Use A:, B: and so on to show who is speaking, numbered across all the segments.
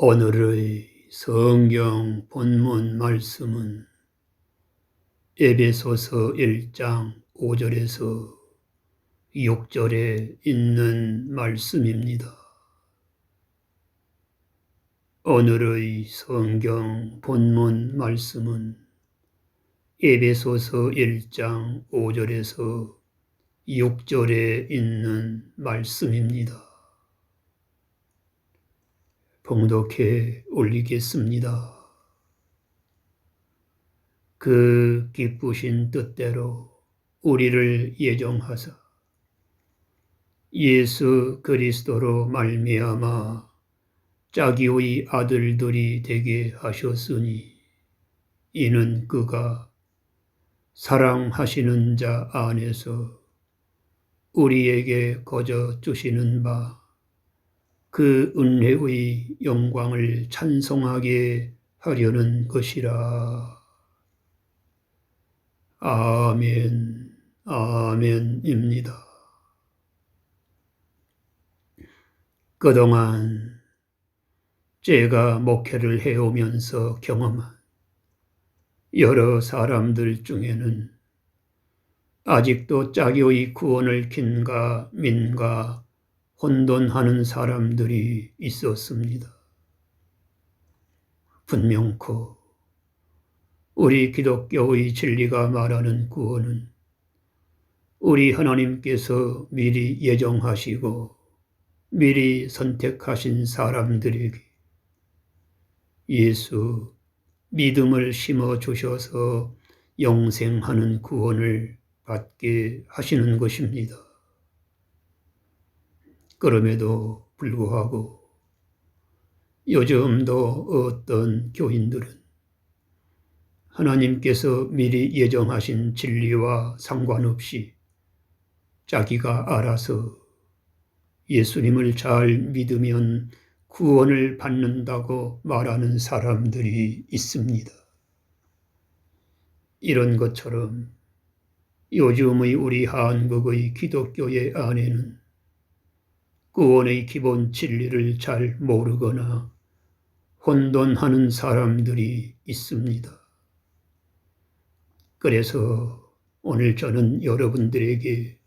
A: 오늘의 성경 본문 말씀은 에베소서 1장 5절에서 6절에 있는 말씀입니다. 오늘의 성경 본문 말씀은 에베소서 1장 5절에서 6절에 있는 말씀입니다. 봉독해 올리겠습니다. 그 기쁘신 뜻대로 우리를 예정하사 예수 그리스도로 말미암아 자기의 아들들이 되게 하셨으니 이는 그가 사랑하시는 자 안에서 우리에게 거저 주시는 바 그 은혜의 영광을 찬송하게 하려는 것이라. 아멘, 아멘입니다. 그동안 제가 목회를 해오면서 경험한 여러 사람들 중에는 아직도 자기의 구원을 긴가 민가 혼돈하는 사람들이 있었습니다. 분명코 우리 기독교의 진리가 말하는 구원은 우리 하나님께서 미리 예정하시고 미리 선택하신 사람들에게 예수 믿음을 심어 주셔서 영생하는 구원을 받게 하시는 것입니다. 그럼에도 불구하고 요즘도 어떤 교인들은 하나님께서 미리 예정하신 진리와 상관없이 자기가 알아서 예수님을 잘 믿으면 구원을 받는다고 말하는 사람들이 있습니다. 이런 것처럼 요즘의 우리 한국의 기독교회 안에는 구원의 기본 진리를 잘 모르거나 혼돈하는 사람들이 있습니다. 그래서 오늘 저는 여러분들에게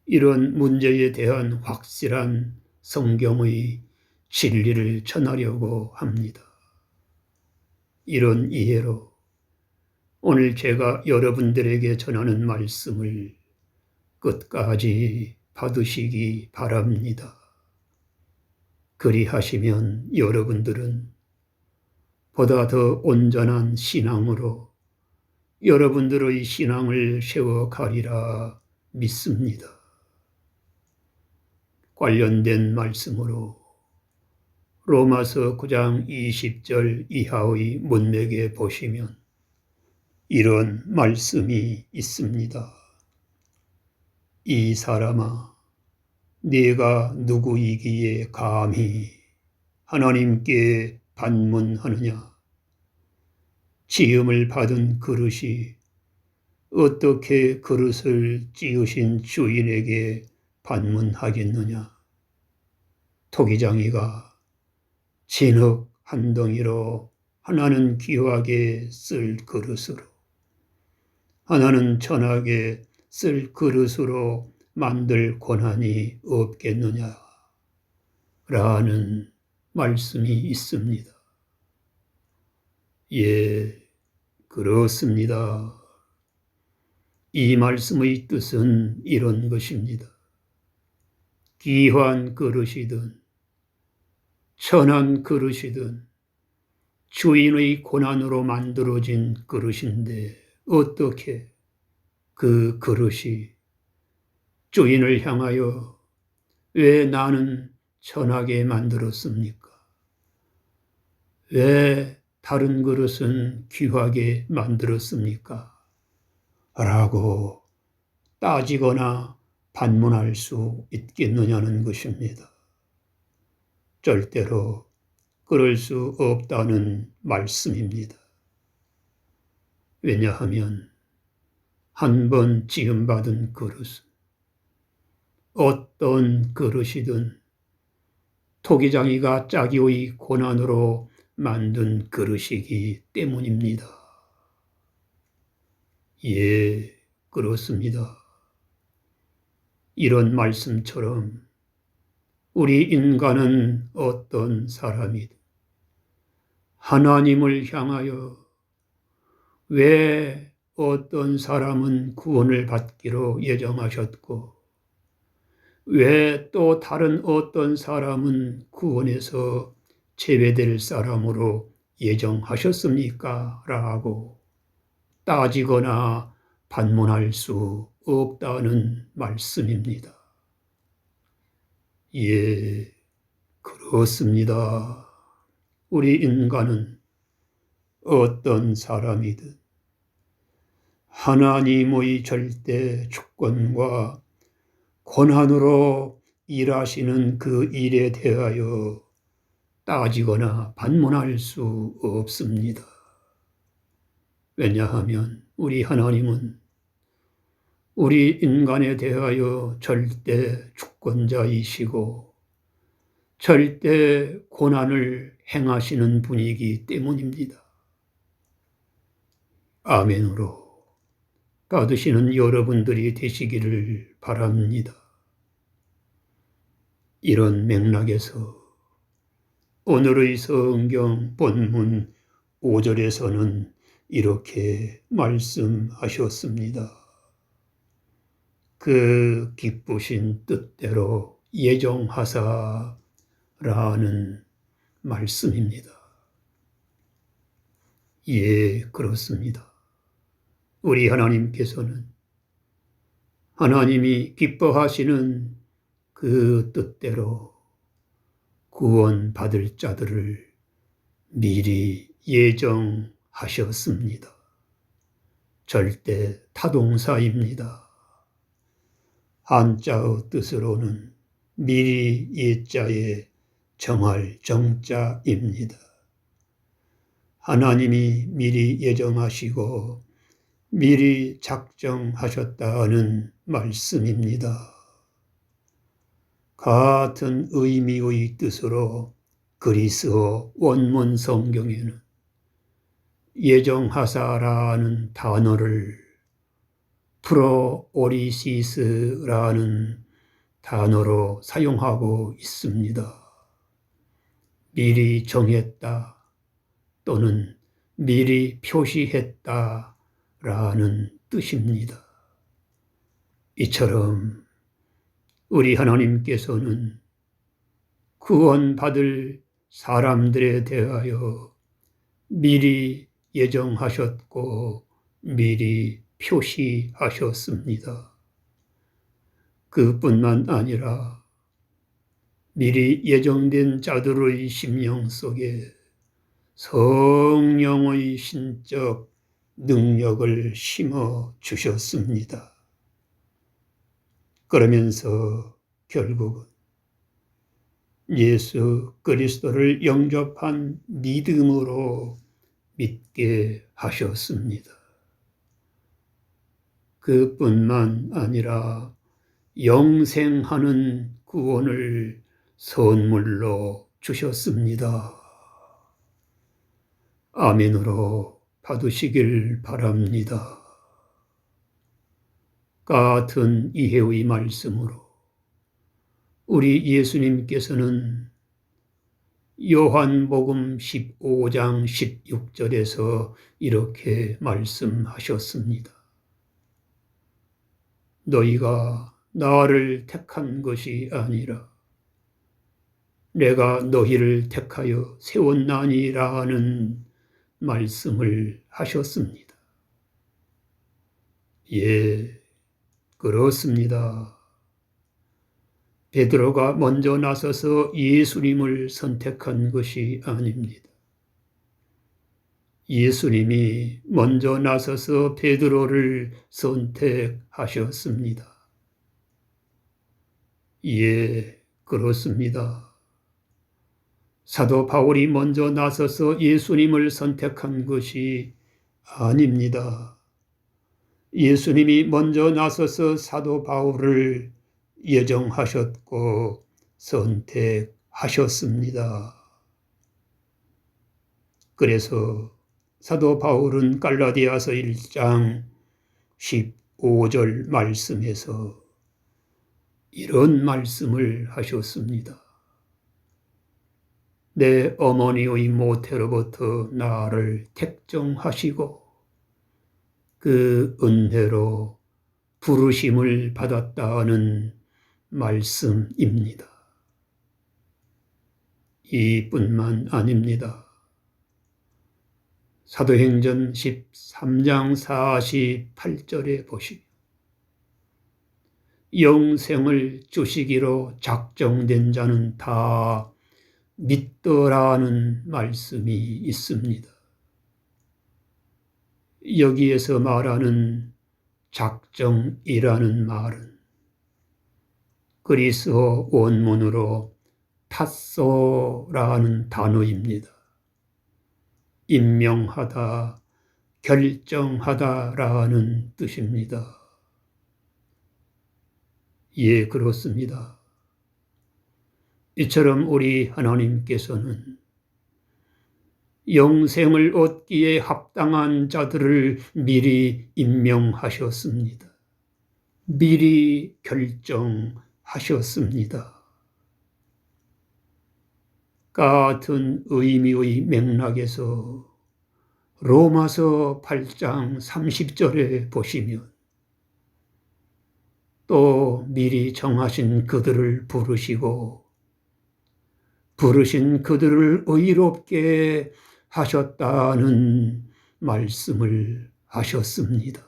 A: 이런 문제에 대한 확실한 성경의 진리를 전하려고 합니다. 이런 이해로 오늘 제가 여러분들에게 전하는 말씀을 끝까지 받으시기 바랍니다. 그리하시면 여러분들은 보다 더 온전한 신앙으로 여러분들의 신앙을 세워가리라 믿습니다. 관련된 말씀으로 로마서 9장 20절 이하의 문맥에 보시면 이런 말씀이 있습니다. 이 사람아, 네가 누구이기에 감히 하나님께 반문하느냐? 지음을 받은 그릇이 어떻게 그릇을 찌으신 주인에게 반문하겠느냐? 토기장이가 진흙 한 덩이로 하나는 귀하게 쓸 그릇으로 하나는 천하게 쓸 그릇으로 만들 권한이 없겠느냐? 라는 말씀이 있습니다. 예, 그렇습니다. 이 말씀의 뜻은 이런 것입니다. 귀한 그릇이든 천한 그릇이든 주인의 고난으로 만들어진 그릇인데 어떻게 그 그릇이 주인을 향하여 왜 나는 천하게 만들었습니까? 왜 다른 그릇은 귀하게 만들었습니까? 라고 따지거나 반문할 수 있겠느냐는 것입니다. 절대로 그럴 수 없다는 말씀입니다. 왜냐하면 한 번 지음받은 그릇은 어떤 그릇이든 토기장이가 짜기의 고난으로 만든 그릇이기 때문입니다. 예, 그렇습니다. 이런 말씀처럼 우리 인간은 어떤 사람이든 하나님을 향하여 왜 어떤 사람은 구원을 받기로 예정하셨고 왜 또 다른 어떤 사람은 구원에서 제외될 사람으로 예정하셨습니까? 라고 따지거나 반문할 수 없다는 말씀입니다. 예, 그렇습니다. 우리 인간은 어떤 사람이든 하나님의 절대 주권과 권한으로 일하시는 그 일에 대하여 따지거나 반문할 수 없습니다. 왜냐하면 우리 하나님은 우리 인간에 대하여 절대 주권자이시고 절대 고난을 행하시는 분이기 때문입니다. 아멘으로 받으시는 여러분들이 되시기를 바랍니다. 이런 맥락에서 오늘의 성경 본문 5절에서는 이렇게 말씀하셨습니다. 그 기쁘신 뜻대로 예정하사라는 말씀입니다. 예, 그렇습니다. 우리 하나님께서는 하나님이 기뻐하시는 그 뜻대로 구원받을 자들을 미리 예정하셨습니다. 절대 타동사입니다. 한자의 뜻으로는 미리 예자에 정할 정자입니다. 하나님이 미리 예정하시고 미리 작정하셨다는 말씀입니다. 같은 의미의 뜻으로 그리스어 원문 성경에는 예정하사라는 단어를 프로오리시스라는 단어로 사용하고 있습니다. 미리 정했다 또는 미리 표시했다 라는 뜻입니다. 이처럼 우리 하나님께서는 구원받을 사람들에 대하여 미리 예정하셨고 미리 표시하셨습니다. 그뿐만 아니라 미리 예정된 자들의 심령 속에 성령의 신적 능력을 심어 주셨습니다. 그러면서 결국은 예수 그리스도를 영접한 믿음으로 믿게 하셨습니다. 그뿐만 아니라 영생하는 구원을 선물로 주셨습니다. 아멘으로 받으시길 바랍니다. 같은 이해의 말씀으로 우리 예수님께서는 요한복음 15장 16절에서 이렇게 말씀하셨습니다. 너희가 나를 택한 것이 아니라 내가 너희를 택하여 세웠나니라는 말씀을 하셨습니다. 예, 그렇습니다. 베드로가 먼저 나서서 예수님을 선택한 것이 아닙니다. 예수님이 먼저 나서서 베드로를 선택하셨습니다. 예, 그렇습니다. 사도 바울이 먼저 나서서 예수님을 선택한 것이 아닙니다. 예수님이 먼저 나서서 사도 바울을 예정하셨고 선택하셨습니다. 하셨습니다. 그래서 사도 바울은 갈라디아서 1장 15절 말씀에서 이런 말씀을 하셨습니다. 내 어머니의 모태로부터 나를 택정하시고 그 은혜로 부르심을 받았다는 말씀입니다. 이뿐만 아닙니다. 사도행전 13장 48절에 보시면 영생을 주시기로 작정된 자는 다 믿더라는 말씀이 있습니다. 여기에서 말하는 작정이라는 말은 그리스어 원문으로 탓소라는 단어입니다. 임명하다, 결정하다라는 뜻입니다. 예, 그렇습니다. 이처럼 우리 하나님께서는 영생을 얻기에 합당한 자들을 미리 임명하셨습니다. 미리 결정하셨습니다. 같은 의미의 맥락에서 로마서 8장 30절에 보시면 또 미리 정하신 그들을 부르시고 부르신 그들을 의롭게 하셨다는 말씀을 하셨습니다.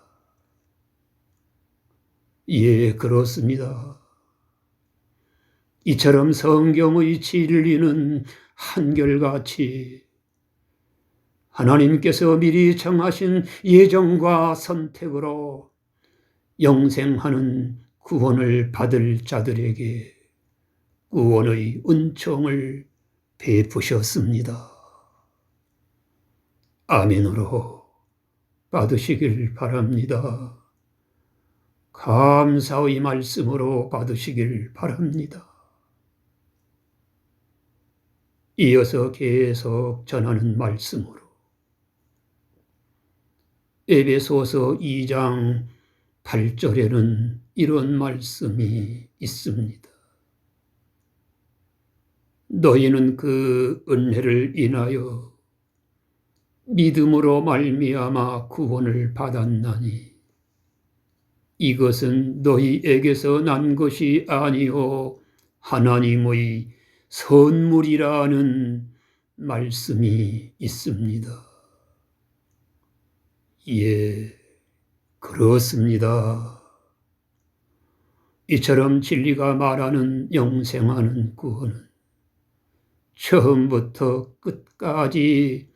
A: 예, 그렇습니다. 이처럼 성경의 진리는 한결같이 하나님께서 미리 정하신 예정과 선택으로 영생하는 구원을 받을 자들에게 구원의 은총을 베푸셨습니다. 아멘으로 받으시길 바랍니다. 감사의 말씀으로 받으시길 바랍니다. 이어서 계속 전하는 말씀으로 에베소서 2장 8절에는 이런 말씀이 있습니다. 너희는 그 은혜를 인하여 믿음으로 말미암아 구원을 받았나니 이것은 너희에게서 난 것이 아니요 하나님의 선물이라는 말씀이 있습니다. 예, 그렇습니다. 이처럼 진리가 말하는 영생하는 구원은 처음부터 끝까지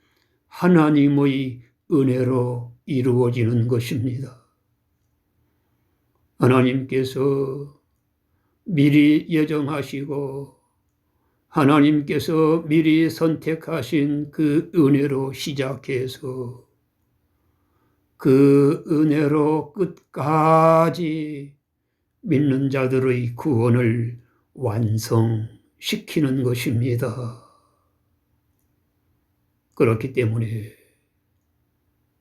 A: 하나님의 은혜로 이루어지는 것입니다. 하나님께서 미리 예정하시고 하나님께서 미리 선택하신 그 은혜로 시작해서 그 은혜로 끝까지 믿는 자들의 구원을 완성시키는 것입니다. 그렇기 때문에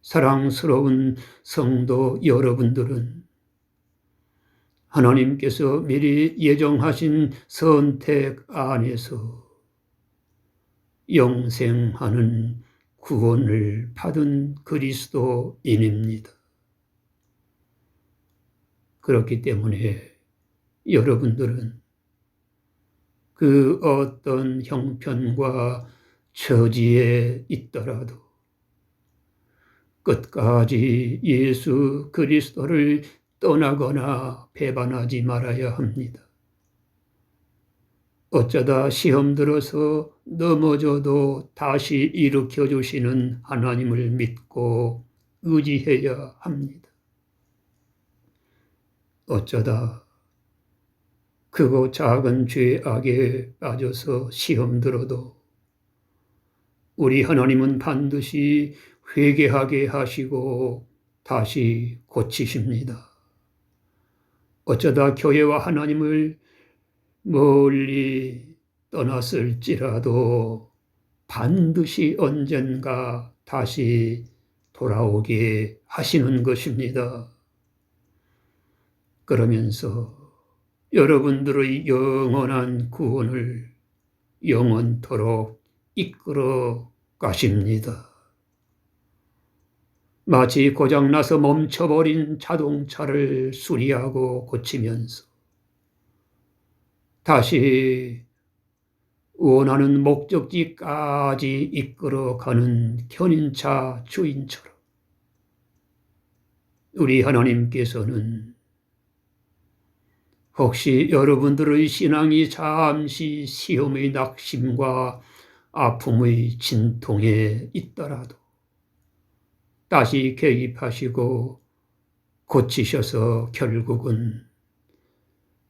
A: 사랑스러운 성도 여러분들은 하나님께서 미리 예정하신 선택 안에서 영생하는 구원을 받은 그리스도인입니다. 그렇기 때문에 여러분들은 그 어떤 형편과 처지에 있더라도 끝까지 예수 그리스도를 떠나거나 배반하지 말아야 합니다. 어쩌다 시험 들어서 넘어져도 다시 일으켜 주시는 하나님을 믿고 의지해야 합니다. 어쩌다 크고 작은 죄악에 빠져서 시험 들어도 우리 하나님은 반드시 회개하게 하시고 다시 고치십니다. 어쩌다 교회와 하나님을 멀리 떠났을지라도 반드시 언젠가 다시 돌아오게 하시는 것입니다. 그러면서 여러분들의 영원한 구원을 영원토록 이끌어 가십니다. 마치 고장나서 멈춰버린 자동차를 수리하고 고치면서 다시 원하는 목적지까지 이끌어가는 견인차 주인처럼 우리 하나님께서는 혹시 여러분들의 신앙이 잠시 시험의 낙심과 아픔의 진통에 있더라도 다시 개입하시고 고치셔서 결국은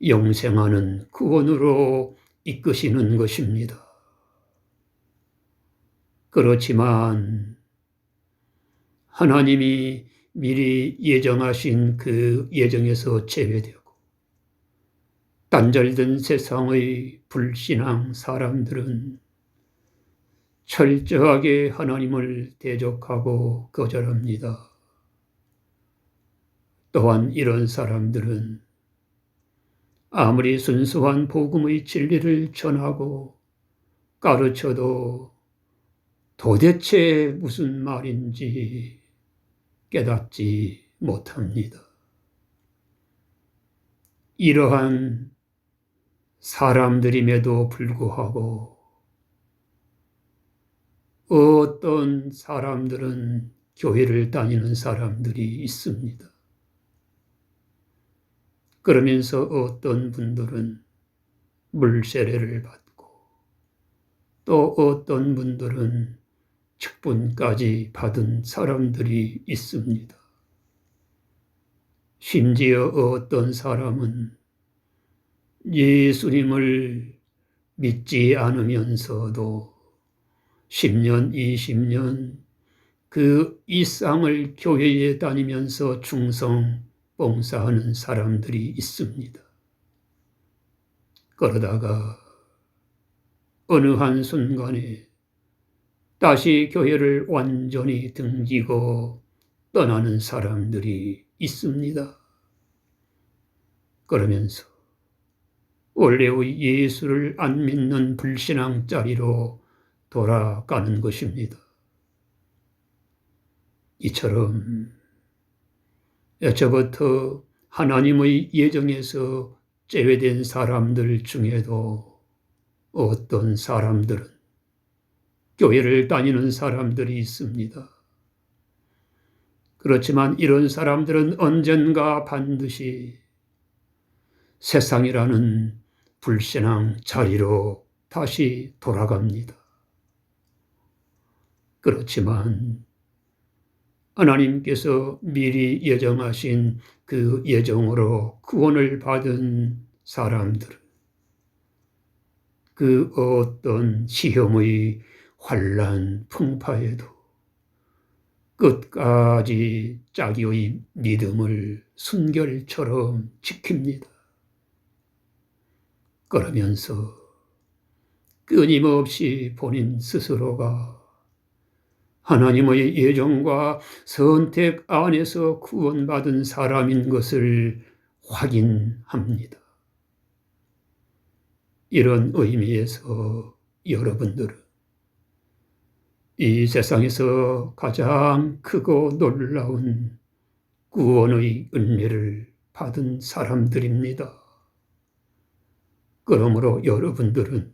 A: 영생하는 구원으로 이끄시는 것입니다. 그렇지만 하나님이 미리 예정하신 그 예정에서 제외되고 단절된 세상의 불신앙 사람들은 철저하게 하나님을 대적하고 거절합니다. 또한 이런 사람들은 아무리 순수한 복음의 진리를 전하고 가르쳐도 도대체 무슨 말인지 깨닫지 못합니다. 이러한 사람들임에도 불구하고 어떤 사람들은 교회를 다니는 사람들이 있습니다. 그러면서 어떤 분들은 물세례를 받고 또 어떤 분들은 직분까지 받은 사람들이 있습니다. 심지어 어떤 사람은 예수님을 믿지 않으면서도 10년, 20년 그 이상을 교회에 다니면서 충성, 봉사하는 사람들이 있습니다. 그러다가 어느 한순간에 다시 교회를 완전히 등지고 떠나는 사람들이 있습니다. 그러면서 원래의 예수를 안 믿는 불신앙자리로 돌아가는 것입니다. 이처럼 여태부터 하나님의 예정에서 제외된 사람들 중에도 어떤 사람들은 교회를 다니는 사람들이 있습니다. 그렇지만 이런 사람들은 언젠가 반드시 세상이라는 불신앙 자리로 다시 돌아갑니다. 그렇지만 하나님께서 미리 예정하신 그 예정으로 구원을 받은 사람들은 그 어떤 시험의 환난 풍파에도 끝까지 자기의 믿음을 순결처럼 지킵니다. 그러면서 끊임없이 본인 스스로가 하나님의 예정과 선택 안에서 구원받은 사람인 것을 확인합니다. 이런 의미에서 여러분들은 이 세상에서 가장 크고 놀라운 구원의 은혜를 받은 사람들입니다. 그러므로 여러분들은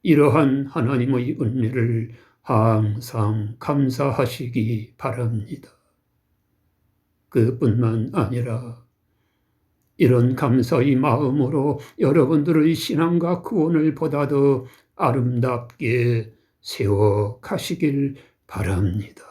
A: 이러한 하나님의 은혜를 항상 감사하시기 바랍니다. 그뿐만 아니라 이런 감사의 마음으로 여러분들의 신앙과 구원을 보다 더 아름답게 세워 가시길 바랍니다.